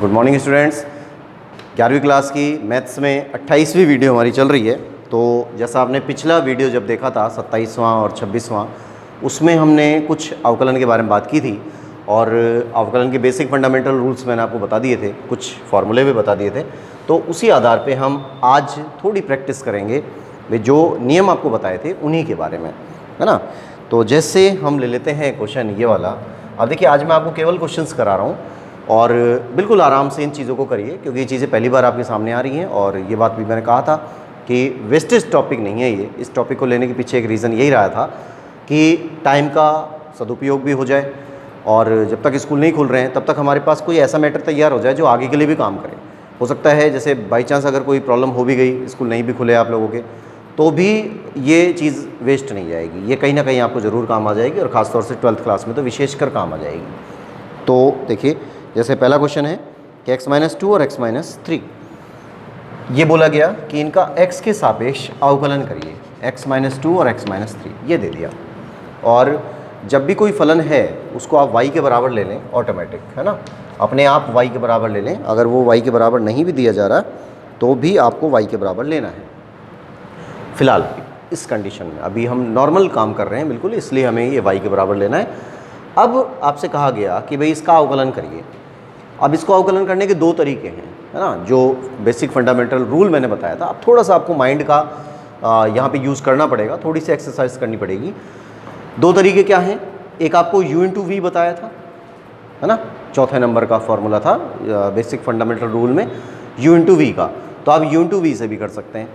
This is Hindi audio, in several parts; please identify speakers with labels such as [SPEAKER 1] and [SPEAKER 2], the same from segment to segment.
[SPEAKER 1] Good morning students. 11वीं क्लास की मैथ्स में 28वीं वीडियो हमारी चल रही है। तो जैसा आपने पिछला वीडियो जब देखा था 27वां और 26वां, उसमें हमने कुछ अवकलन के बारे में बात की थी और अवकलन के बेसिक फंडामेंटल रूल्स मैंने आपको बता दिए थे, कुछ फार्मूले भी बता दिए थे। तो उसी आधार पे हम आज थोड़ी प्रैक्टिस करेंगे वे जो नियम आपको बताए थे उन्हीं के बारे में, है ना। तो जैसे हम ले लेते हैं क्वेश्चन ये वाला। अब देखिए, आज मैं आपको केवल क्वेश्चंस करा रहा हूँ और बिल्कुल आराम से इन चीज़ों को करिए, क्योंकि ये चीज़ें पहली बार आपके सामने आ रही हैं। और ये बात भी मैंने कहा था कि वेस्टेज टॉपिक नहीं है ये। इस टॉपिक को लेने के पीछे एक रीज़न यही रहा था कि टाइम का सदुपयोग भी हो जाए और जब तक स्कूल नहीं खुल रहे हैं तब तक हमारे पास कोई ऐसा मैटर तैयार हो जाए जो आगे के लिए भी काम करे। हो सकता है जैसे बाई चांस अगर कोई प्रॉब्लम हो भी गई, स्कूल नहीं भी खुले आप लोगों के, तो भी ये चीज़ वेस्ट नहीं जाएगी, ये कहीं ना कहीं आपको ज़रूर काम आ जाएगी और ख़ासतौर से 12th क्लास में तो विशेषकर काम आ जाएगी। तो देखिए, जैसे पहला क्वेश्चन है कि x-2 और x-3, ये बोला गया कि इनका x के सापेक्ष अवकलन करिए, x-2 और x-3 ये दे दिया। और जब भी कोई फलन है उसको आप y के बराबर ले लें, ऑटोमेटिक, है ना, अपने आप y के बराबर ले लें। अगर वो y के बराबर नहीं भी दिया जा रहा तो भी आपको y के बराबर लेना है। फिलहाल इस कंडीशन में अभी हम नॉर्मल काम कर रहे हैं बिल्कुल, इसलिए हमें ये y के बराबर लेना है। अब आपसे कहा गया कि भाई इसका अवकलन करिए। अब इसको अवकलन करने के दो तरीके हैं, है ना, जो बेसिक फंडामेंटल रूल मैंने बताया था। अब थोड़ा सा आपको माइंड का यहाँ पे यूज़ करना पड़ेगा, थोड़ी सी एक्सरसाइज करनी पड़ेगी। दो तरीके क्या हैं? एक आपको u/v बताया था, है ना, चौथे नंबर का फॉर्मूला था बेसिक फंडामेंटल रूल में u/v का, तो आप u/v से भी कर सकते हैं।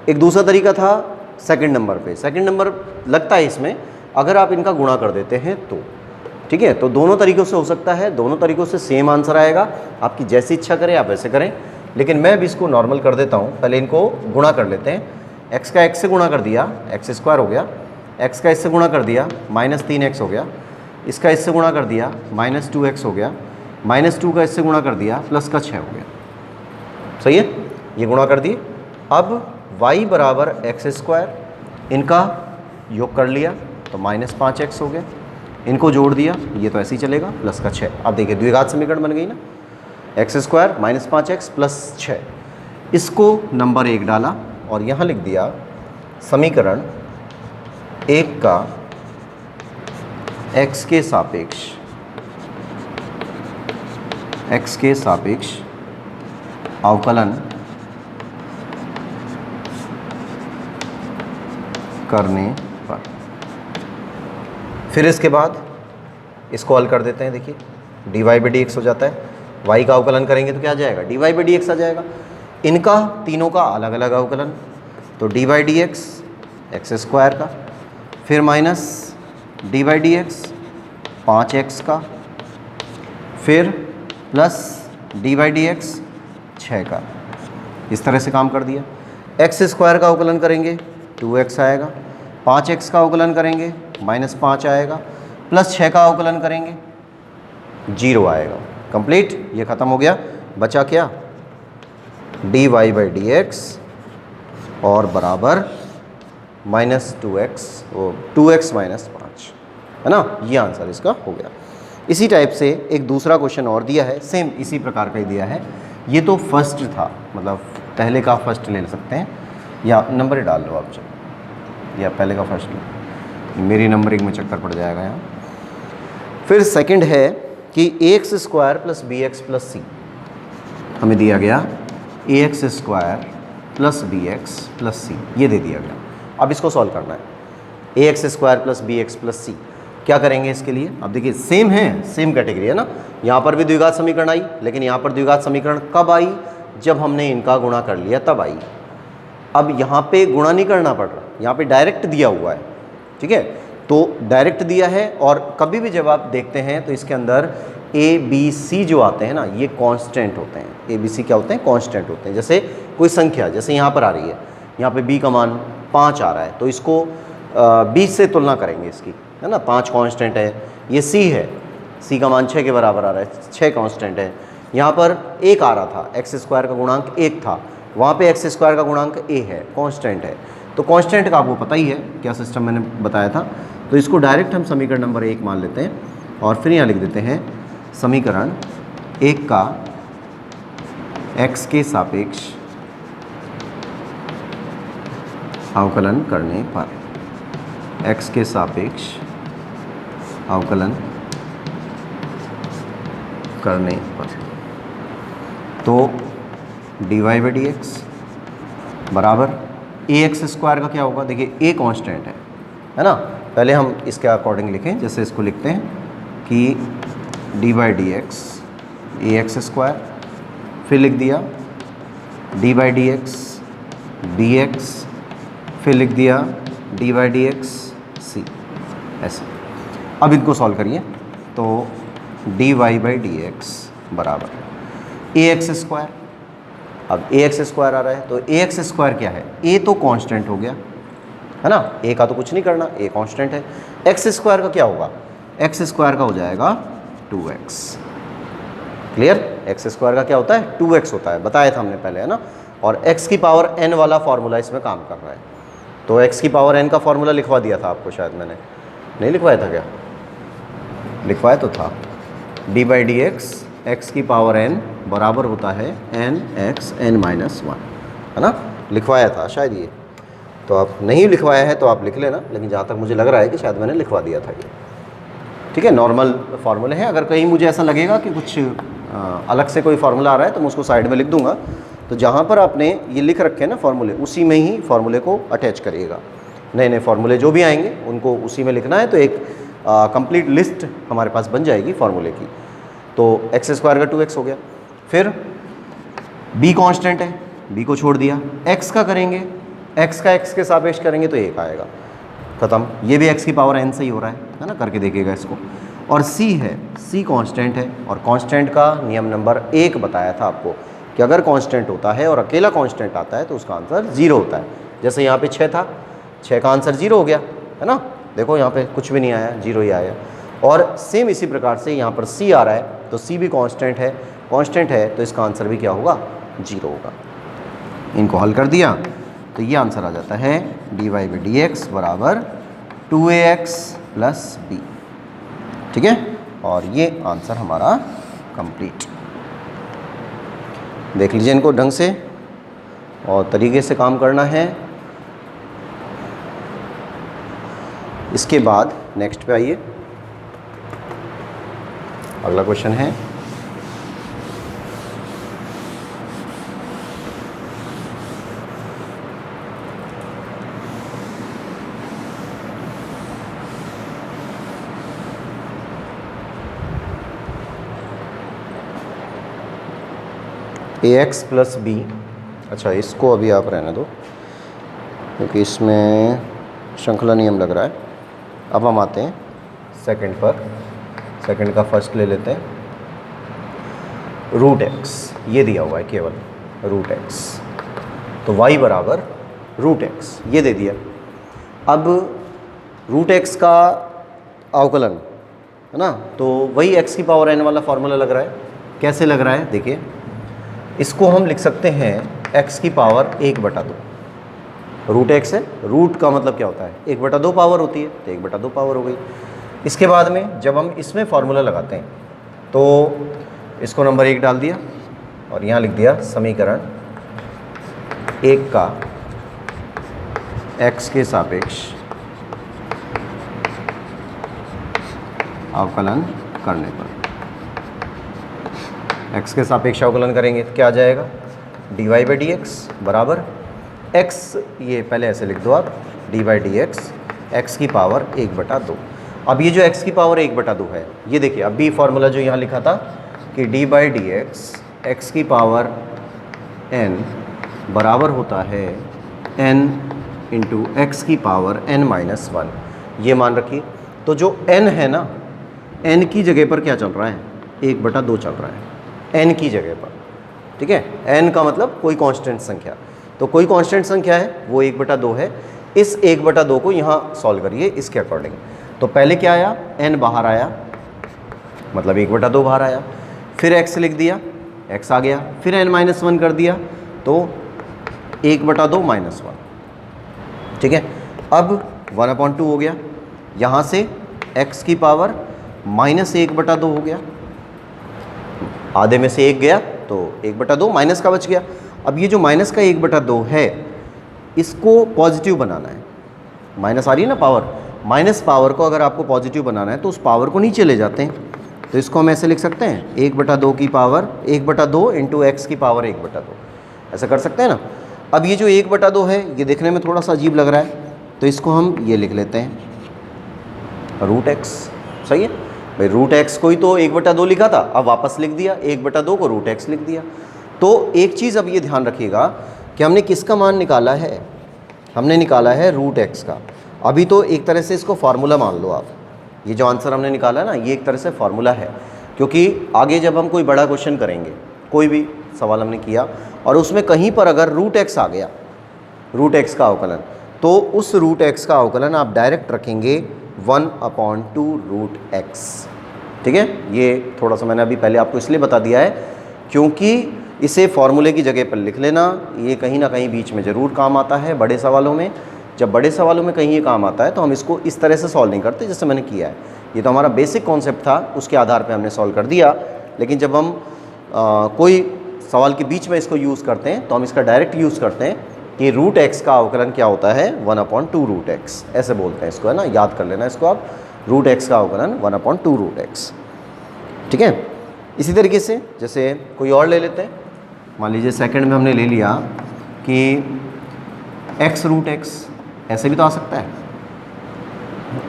[SPEAKER 1] एक दूसरा तरीका था सेकंड नंबर पे, सेकंड नंबर लगता है इसमें, अगर आप इनका गुणा कर देते हैं तो, ठीक है। तो दोनों तरीक़ों से हो सकता है, दोनों तरीक़ों से सेम आंसर आएगा। आपकी जैसी इच्छा करें आप वैसे करें, लेकिन मैं भी इसको नॉर्मल कर देता हूँ। पहले इनको गुणा कर लेते हैं। x का x से गुणा कर दिया x² हो गया, x का इससे गुणा कर दिया -3x हो गया, इसका इससे गुणा कर दिया -2x हो गया, -2 का इससे गुणा कर दिया प्लस का 6 हो गया। सही है, ये गुणा कर दिए। अब y बराबर x², इनका योग कर लिया तो -5x हो गया, इनको जोड़ दिया, ये तो ऐसे ही चलेगा, प्लस का 6। अब देखिए द्विघात समीकरण बन गई ना, x² -5x प्लस 6। इसको नंबर 1 डाला और यहाँ लिख दिया समीकरण 1 का x के सापेक्ष अवकलन करने पर। फिर इसके बाद इसको हल कर देते हैं। देखिए dy/dx हो जाता है, y का अवकलन करेंगे तो क्या आ जाएगा, dy/dx आ जाएगा। इनका तीनों का अलग अलग अवकलन, तो dy/dx x² का, फिर माइनस dy/dx 5x का, फिर प्लस dy/dx 6 का। इस तरह से काम कर दिया। x² का अवकलन करेंगे 2x आएगा, 5x का अवकलन करेंगे -5 आएगा, प्लस 6 का अवकलन करेंगे 0 आएगा। कंप्लीट, ये ख़त्म हो गया। बचा क्या, dy/dx और बराबर -2x, वो 2x -5, है ना, ये आंसर इसका हो गया। इसी टाइप से एक दूसरा क्वेश्चन और दिया है, सेम इसी प्रकार का ही दिया है। ये तो फर्स्ट था, मतलब पहले का फर्स्ट ले सकते हैं या नंबर ही डाल लो आप, चलो, या पहले का फर्स्ट लो, मेरी नंबरिंग में चक्कर पड़ जाएगा यहाँ। फिर सेकंड है कि ax² + bx + c, हमें दिया गया ax² + bx + c, ये दे दिया गया। अब इसको सॉल्व करना है। ax² + bx + c क्या करेंगे इसके लिए? अब देखिए सेम है, सेम कैटेगरी है ना। यहाँ पर भी द्विघात समीकरण आई, लेकिन यहाँ पर द्विघात समीकरण कब आई, जब हमने इनका गुणा कर लिया तब आई। अब यहाँ पे गुणा नहीं करना पड़ रहा, यहाँ पे डायरेक्ट दिया हुआ है, ठीक है। तो डायरेक्ट दिया है और कभी भी जब आप देखते हैं तो इसके अंदर a b c जो आते हैं ना, ये कांस्टेंट होते हैं। a b c क्या होते हैं, कांस्टेंट होते हैं। जैसे कोई संख्या जैसे यहाँ पर आ रही है, यहाँ पे b का मान 5 आ रहा है, तो इसको 20 से तुलना करेंगे इसकी, है ना, 5 कांस्टेंट है। ये c है, c का मान 6 के बराबर आ रहा है, 6 कांस्टेंट है। यहाँ पर 1 आ रहा था, x² का गुणांक 1 था, वहाँ पे x² का गुणांक a है, कांस्टेंट है। तो कांस्टेंट का आपको पता ही है क्या सिस्टम मैंने बताया था। तो इसको डायरेक्ट हम समीकरण नंबर 1 मान लेते हैं और फिर यहाँ लिख देते हैं समीकरण 1 का x के सापेक्ष अवकलन करने पर, x के सापेक्ष अवकलन करने पर, तो dy बाई डी एक्स बराबर ax स्क्वायर का क्या होगा, देखिए a कांस्टेंट है ना। पहले हम इसके अकॉर्डिंग लिखें, जैसे इसको लिखते हैं कि dy by D X A X square, फिर लिख दिया dy by D X B X, फिर लिख दिया dy by D X C, ऐसे। अब इनको सॉल्व करिए, तो dy बाई डी एक्स बराबर ए एक्स स्क्वायर, अब ए एक्स स्क्वायर आ रहा है, तो ए एक्स स्क्वायर क्या है, ए तो कांस्टेंट हो गया है ना, ए का तो कुछ नहीं करना, ए कांस्टेंट है। एक्स स्क्वायर का क्या होगा, एक्स स्क्वायर का हो जाएगा 2x। क्लियर, एक्स स्क्वायर का क्या होता है, 2x होता है, बताया था हमने पहले है ना। और x की पावर n वाला फार्मूला इसमें काम कर रहा है, तो x की पावर n का फार्मूला लिखवा दिया था आपको, शायद मैंने नहीं लिखवाया था क्या, लिखवाया तो था। D by D x x की पावर n बराबर होता है n(x n-1) है ना, लिखवाया था शायद ये, तो आप नहीं लिखवाया है तो आप लिख लेना, लेकिन जहाँ तक मुझे लग रहा है कि शायद मैंने लिखवा दिया था ये। ठीक है, नॉर्मल फार्मूले हैं, अगर कहीं मुझे ऐसा लगेगा कि कुछ अलग से कोई फार्मूला आ रहा है तो मैं उसको साइड में लिख दूंगा, तो जहाँ पर आपने ये लिख रखे हैं ना फार्मूले, उसी में ही फार्मूले को अटैच करिएगा। नए नए फार्मूले जो भी आएंगे उनको उसी में लिखना है, तो एक कंप्लीट लिस्ट हमारे पास बन जाएगी फार्मूले की। तो एक्स स्क्वायर का 2x हो गया, फिर b कांस्टेंट है, b को छोड़ दिया, x का करेंगे, x का x के सापेक्ष करेंगे तो 1 आएगा, ख़त्म। ये भी x की पावर n से ही हो रहा है ना, करके देखिएगा इसको। और c है, c कांस्टेंट है, और कांस्टेंट का नियम नंबर 1 बताया था आपको कि अगर कांस्टेंट होता है और अकेला कांस्टेंट आता है तो उसका आंसर 0 होता है। जैसे यहाँ पे 6 था, 6 का आंसर 0 हो गया है ना, देखो यहाँ पे कुछ भी नहीं आया, 0 ही आया। और सेम इसी प्रकार से यहाँ पर c आ रहा है, तो c भी कांस्टेंट है, तो इसका आंसर भी क्या होगा, 0 होगा। इनको हल कर दिया तो ये आंसर आ जाता है dy बाई डी एक्स बराबर 2ax प्लस b। ठीक है, और ये आंसर हमारा कंप्लीट। देख लीजिए इनको ढंग से और तरीके से काम करना है। इसके बाद नेक्स्ट पे आइए, अगला क्वेश्चन है ax प्लस बी। अच्छा, इसको अभी आप रहने दो क्योंकि इसमें श्रृंखला नियम लग रहा है। अब हम आते हैं सेकंड पर, सेकंड का फर्स्ट ले लेते हैं। रूट एक्स ये दिया हुआ है, केवल रूट एक्स, तो y बराबर रूट एक्स ये दे दिया। अब रूट एक्स का अवकलन है ना, तो वही x की पावर n वाला फार्मूला लग रहा है। कैसे लग रहा है देखिए, इसको हम लिख सकते हैं x की पावर 1/2। रूट एक्स है, रूट का मतलब क्या होता है, 1/2 पावर होती है, तो 1/2 पावर हो गई। इसके बाद में जब हम इसमें फार्मूला लगाते हैं तो इसको नंबर 1 डाल दिया और यहाँ लिख दिया समीकरण 1 का x के सापेक्ष अवकलन करने पर, x के सापेक्ष अवकलन करेंगे तो क्या आ जाएगा, dy बाई डी एक्स बराबर x, ये पहले ऐसे लिख दो आप, dy by D x x की पावर 1/2। अब ये जो x की पावर 1/2 है, ये देखिए अभी फार्मूला जो यहाँ लिखा था कि dy by D x x की पावर n बराबर होता है n इंटू एक्स की पावर n-1, ये मान रखिए। तो जो n है ना, n की जगह पर क्या चल रहा है, 1/2 चल रहा है n की जगह पर। ठीक है, n का मतलब कोई कांस्टेंट संख्या, तो कोई कांस्टेंट संख्या है वो 1/2 है। इस 1/2 को यहाँ सॉल्व करिए इसके अकॉर्डिंग। तो पहले क्या आया, n बाहर आया, मतलब 1/2 बाहर आया, फिर x लिख दिया, x आ गया, फिर n-1 कर दिया तो 1/2 -1। ठीक है, अब 1/2 हो गया, यहाँ से x की पावर -1/2 हो गया, आधे में से 1 गया तो 1/2 माइनस का बच गया। अब ये जो माइनस का 1/2 है इसको पॉजिटिव बनाना है, माइनस आ रही है ना पावर, माइनस पावर को अगर आपको पॉजिटिव बनाना है तो उस पावर को नीचे ले जाते हैं, तो इसको हम ऐसे लिख सकते हैं 1/2 की पावर 1/2 इंटू एक्स की पावर 1/2, ऐसा कर सकते हैं ना। अब ये जो 1/2 है ये देखने में थोड़ा सा अजीब लग रहा है, तो इसको हम ये लिख लेते हैं रूट एक्स। सही है भाई, रूट एक्स को ही तो 1/2 लिखा था, अब वापस लिख दिया 1/2 को रूट एक्स लिख दिया। तो एक चीज़ अब ये ध्यान रखिएगा कि हमने किसका मान निकाला है, हमने निकाला है रूट एक्स का। अभी तो एक तरह से इसको फार्मूला मान लो आप, ये जो आंसर हमने निकाला है ना ये एक तरह से फार्मूला है, क्योंकि आगे जब हम कोई बड़ा क्वेश्चन करेंगे, कोई भी सवाल हमने किया और उसमें कहीं पर अगर रूट एक्स आ गया, रूट एक्स का अवकलन, तो उस रूट एक्स का अवकलन आप डायरेक्ट रखेंगे 1/2 रूट एक्स। ठीक है, ये थोड़ा सा मैंने अभी पहले आपको इसलिए बता दिया है क्योंकि इसे फॉर्मूले की जगह पर लिख लेना, ये कहीं ना कहीं बीच में ज़रूर काम आता है बड़े सवालों में। जब बड़े सवालों में कहीं ये काम आता है तो हम इसको इस तरह से सॉल्व नहीं करते जैसे मैंने किया है। ये तो हमारा बेसिक कॉन्सेप्ट था, उसके आधार पे हमने सॉल्व कर दिया, लेकिन जब हम कोई सवाल के बीच में इसको यूज़ करते हैं तो हम इसका डायरेक्ट यूज़ करते हैं कि रूट एक्स का अवकलन क्या होता है 1/2 रूट एक्स, ऐसे बोलते हैं इसको, है ना, याद कर लेना इसको आप, रूट एक्स का अवकलन 1/2 रूट एक्स। ठीक है, इसी तरीके से जैसे कोई और ले लेते हैं, मान लीजिए सेकंड में हमने ले लिया कि एक्स रूट एक्स, ऐसे भी तो आ सकता है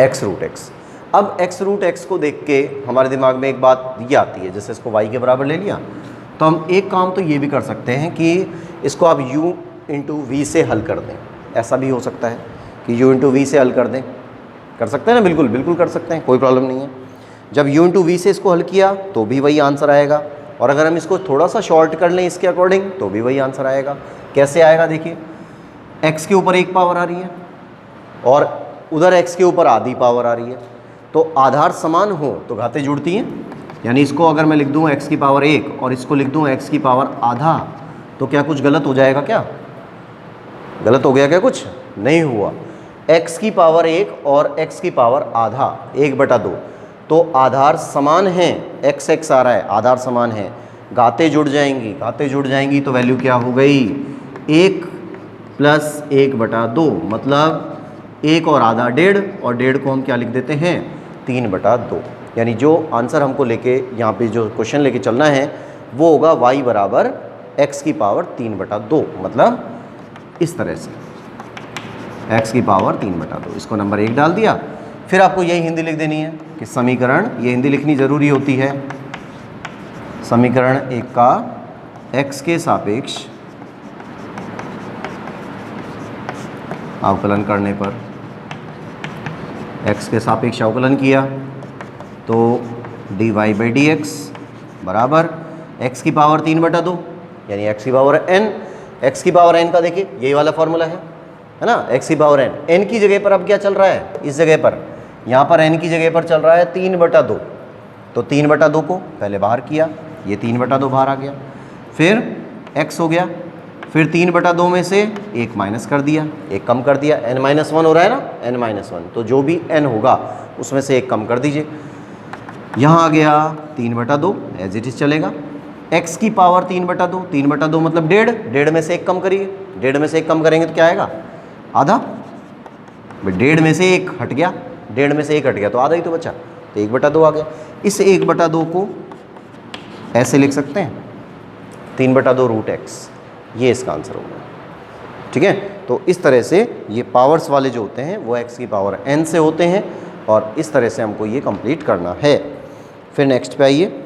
[SPEAKER 1] एक्स रूट एक्स। अब एक्स रूट एक्स को देख के हमारे दिमाग में एक बात ये आती है, जैसे इसको वाई के बराबर ले लिया, तो हम एक काम तो ये भी कर सकते हैं कि इसको आप u इंटू वी से हल कर दें। ऐसा भी हो सकता है कि u इंटू वी से हल कर दें, कर सकते हैं ना, बिल्कुल बिल्कुल कर सकते हैं, कोई प्रॉब्लम नहीं है। जब u इंटू वी से इसको हल किया तो भी वही आंसर आएगा, और अगर हम इसको थोड़ा सा शॉर्ट कर लें इसके अकॉर्डिंग तो भी वही आंसर आएगा। कैसे आएगा देखिए, x के ऊपर 1 पावर आ रही है और उधर x के ऊपर आधी पावर आ रही है, तो आधार समान हो तो घातें जुड़ती हैं। यानी इसको अगर मैं लिख दूँ x की पावर 1 और इसको लिख दूँ x की पावर आधा, तो क्या कुछ गलत हो जाएगा? क्या गलत हो गया? क्या कुछ नहीं हुआ। x की पावर 1 और x की पावर आधा 1/2, तो आधार समान हैं, x x आ रहा है, आधार समान है, घातें जुड़ जाएंगी, घातें जुड़ जाएंगी तो वैल्यू क्या हो गई 1 प्लस 1/2, मतलब 1 और आधा 1.5, और 1.5 को हम क्या लिख देते हैं 3/2। यानी जो आंसर हमको लेके यहाँ पे जो क्वेश्चन लेके चलना है वो होगा y बराबर x की पावर 3/2, मतलब इस तरह से x की पावर 3/2। इसको नंबर 1 डाल दिया, फिर आपको यही हिंदी लिख देनी है कि समीकरण, ये हिंदी लिखनी ज़रूरी होती है, समीकरण 1 का x के सापेक्ष अवकलन करने पर, x के सापेक्ष अवकलन किया तो dy/dx बराबर x की पावर 3/2 यानी x की पावर n। x की पावर n का देखिए यही वाला फॉर्मूला है ना, x की पावर n, n की जगह पर अब क्या चल रहा है, इस जगह पर, यहाँ पर n की जगह पर चल रहा है 3/2, तो 3/2 को पहले बाहर किया, ये 3/2 बाहर आ गया, फिर x हो गया, फिर 3/2 में से 1 माइनस कर दिया, 1 कम कर दिया, n-1 हो रहा है ना, n-1, तो जो भी n होगा उसमें से 1 कम कर दीजिए। यहाँ आ गया 3/2, एज इट इज चलेगा। x की पावर 3/2, 3/2 मतलब 1.5, 1.5 में से 1 कम करिए, 1.5 में से 1 कम करेंगे तो क्या आएगा आधा, 1.5 में से 1 हट गया, 1.5 में से 1 हट गया तो आधा ही तो बचा, तो 1/2 आ गया। इस 1/2 को ऐसे लिख सकते हैं 3/2 रूट x, ये इसका आंसर होगा। ठीक है, तो इस तरह से ये पावर्स वाले जो होते हैं वो x की पावर n से होते हैं, और इस तरह से हमको ये कंप्लीट करना है। फिर नेक्स्ट पे आइए,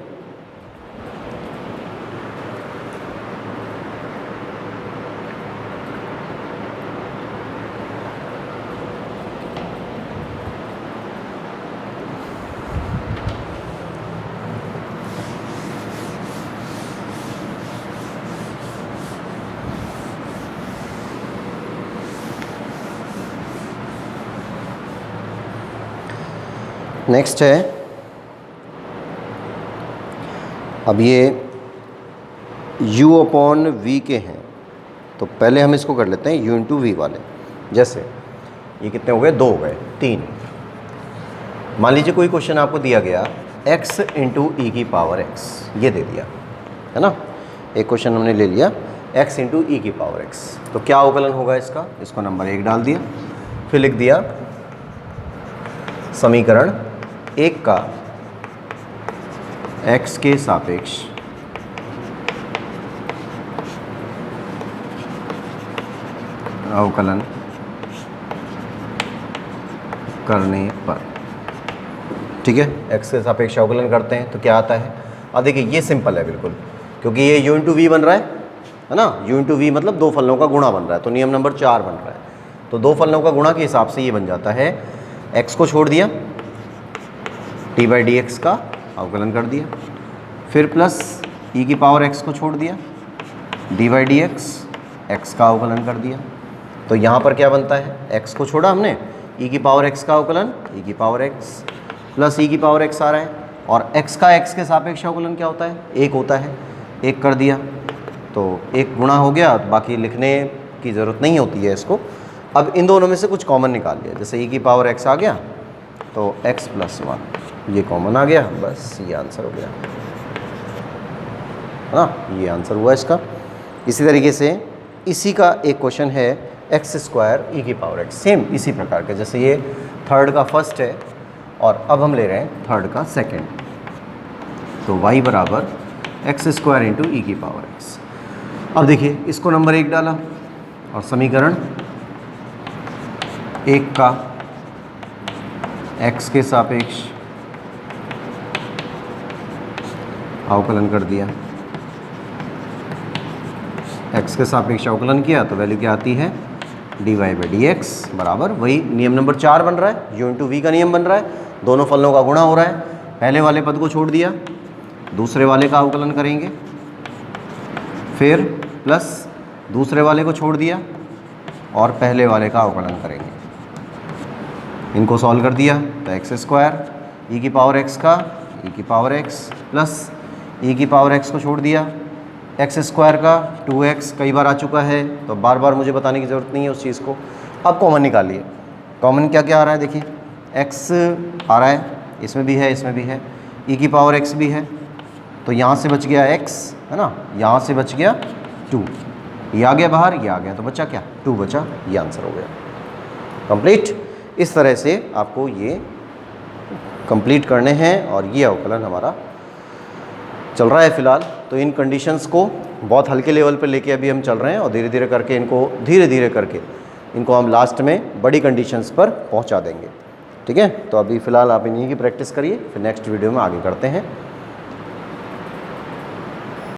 [SPEAKER 1] नेक्स्ट है, अब ये u/v के हैं, तो पहले हम इसको कर लेते हैं u × v वाले। जैसे ये कितने हो गए, 2 हो गए, 3। मान लीजिए कोई क्वेश्चन आपको दिया गया x × e की पावर x, ये दे दिया है ना, एक क्वेश्चन हमने ले लिया x इंटू ई की पावर x। तो क्या अवकलन होगा इसका, इसको नंबर 1 डाल दिया, फिर लिख दिया समीकरण 1 का x के सापेक्ष अवकलन करने पर, ठीक है, x के सापेक्ष अवकलन करते हैं तो क्या आता है। अब देखिए ये सिंपल है बिल्कुल, क्योंकि ये u इंटू वी बन रहा है ना, u इंटू वी मतलब दो फलनों का गुणा बन रहा है, तो नियम नंबर 4 बन रहा है। तो दो फलनों का गुणा के हिसाब से ये बन जाता है, x को छोड़ दिया, टी बाई डी एक्स का अवकलन कर दिया, फिर प्लस ई की पावर x को छोड़ दिया, D by D x x का अवकलन कर दिया। तो यहाँ पर क्या बनता है, x को छोड़ा हमने, e की पावर x का अवकलन e की पावर x प्लस e की पावर x आ रहा है, और x का x के सापेक्ष अवकलन क्या होता है, 1 होता है, 1 कर दिया, तो 1 गुणा हो गया, बाकी लिखने की ज़रूरत नहीं होती है इसको। अब इन दोनों में से कुछ कॉमन निकाल लिया, जैसे e की पावर x आ गया तो x प्लस 1 ये कॉमन आ गया, बस ये आंसर हो गया, है ना, ये आंसर हुआ इसका। इसी तरीके से इसी का एक क्वेश्चन है एक्स स्क्वायर ई की पावर x, सेम इसी प्रकार का, जैसे ये थर्ड का फर्स्ट है और अब हम ले रहे हैं थर्ड का सेकंड, तो y बराबर एक्स स्क्वायर इंटू ई की पावर x। अब देखिए इसको नंबर 1 डाला और समीकरण 1 का x के सापेक्ष अवकलन कर दिया, x के सापेक्ष अवकलन किया तो वैल्यू क्या आती है, D Y by D X बराबर, वही नियम नंबर 4 बन रहा है, u इंटू वी का नियम बन रहा है, दोनों फलनों का गुणा हो रहा है, पहले वाले पद को छोड़ दिया, दूसरे वाले का अवकलन करेंगे, फिर प्लस दूसरे वाले को छोड़ दिया और पहले वाले का अवकलन करेंगे। इनको सॉल्व कर दिया तो एक्स स्क्वायर ई की पावर x का ई की पावर x प्लस ई की पावर x को छोड़ दिया, एक्स स्क्वायर का 2x कई बार आ चुका है तो बार बार मुझे बताने की ज़रूरत नहीं है उस चीज़ को। अब कॉमन निकालिए, कॉमन क्या क्या आ रहा है, देखिए x आ रहा है, इसमें भी है, इसमें भी है, e की पावर x भी है, तो यहाँ से बच गया x, है ना, यहाँ से बच गया 2, ये आ गया बाहर, ये आ गया, तो बचा क्या, 2 बचा, ये आंसर हो गया कंप्लीट। इस तरह से आपको ये कंप्लीट करने हैं और ये अवकलन हमारा चल रहा है फ़िलहाल। तो इन कंडीशंस को बहुत हल्के लेवल पे लेके अभी हम चल रहे हैं और धीरे धीरे करके इनको इनको हम लास्ट में बड़ी कंडीशंस पर पहुंचा देंगे, ठीक है। तो अभी फ़िलहाल आप इन्हीं की प्रैक्टिस करिए, फिर नेक्स्ट वीडियो में आगे करते हैं।